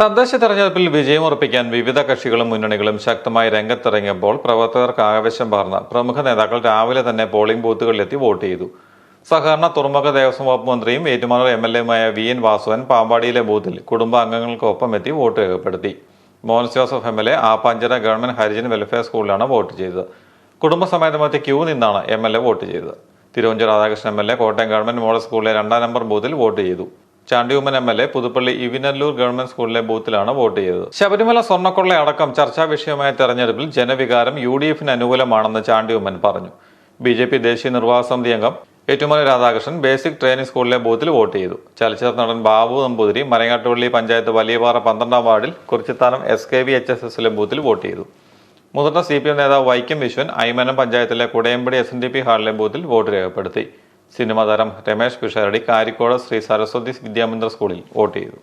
തദ്ദേശ തെരഞ്ഞെടുപ്പിൽ വിജയമുറപ്പിക്കാൻ വിവിധ കക്ഷികളും മുന്നണികളും ശക്തമായി രംഗത്തിറങ്ങിയപ്പോൾ പ്രവർത്തകർക്ക് ആവേശം പകർന്ന പ്രമുഖ നേതാക്കൾ രാവിലെ തന്നെ പോളിംഗ് ബൂത്തുകളിലെത്തി വോട്ട് ചെയ്തു. സഹകരണ തുറമുഖ ദേവസ്വം വകുപ്പ് മന്ത്രിയും ഏറ്റുമാനൂർ MLA VN വാസുവൻ പാമ്പാടിയിലെ ബൂത്തിൽ കുടുംബാംഗങ്ങൾക്കൊപ്പം എത്തി വോട്ട് രേഖപ്പെടുത്തി. Mons Joseph MLA Appanchira government Harijan welfare സ്കൂളിലാണ് വോട്ട് ചെയ്തത്. കുടുംബസമേതമെത്തി ക്യൂ നിന്നാണ് MLA വോട്ട് ചെയ്തത്. Thiruvanchoor Radhakrishnan MLA Kottayam government model സ്കൂളിലെ 2-ാം നമ്പർ ബൂത്തിൽ വോട്ട് ചെയ്തു. ചാണ്ടിയുമ്മൻ MLA പുതുപ്പള്ളി ഇവിനല്ലൂർ ഗവൺമെന്റ് സ്കൂളിലെ ബൂത്തിലാണ് വോട്ട് ചെയ്തത്. ശബരിമല സ്വർണ്ണക്കൊള്ള അടക്കം ചർച്ചാ വിഷയമായ തെരഞ്ഞെടുപ്പിൽ ജനവികാരം UDFന് അനുകൂലമാണെന്ന് ചാണ്ടിയുമ്മൻ പറഞ്ഞു. BJP ദേശീയ നിർവാഹക സമിതി അംഗം ഏറ്റുമാനൂർ രാധാകൃഷ്ണൻ ബേസിക് ട്രെയിനിംഗ് സ്കൂളിലെ ബൂത്തിൽ വോട്ട് ചെയ്തു. ചലച്ചിത്ര നടൻ ബാബു നമ്പൂതിരി മരങ്ങാട്ടുപള്ളി പഞ്ചായത്ത് വലിയപാറ 12-ാം വാർഡിൽ കുറിച്ചിത്താനം SKV HSSലെ ബൂത്തിൽ വോട്ട് ചെയ്തു. മുതിർന്ന CPM നേതാവ് വൈക്കം വിശ്വൻ ഐമനം പഞ്ചായത്തിലെ കുടയമ്പടി SNDP ഹാളിലെ ബൂത്തിൽ വോട്ട് രേഖപ്പെടുത്തി. സിനിമാ താരം രമേശ് പിഷാരടി കാരിക്കോട് ശ്രീ സരസ്വതി വിദ്യാമന്ദിർ സ്കൂളിൽ വോട്ട് ചെയ്തു.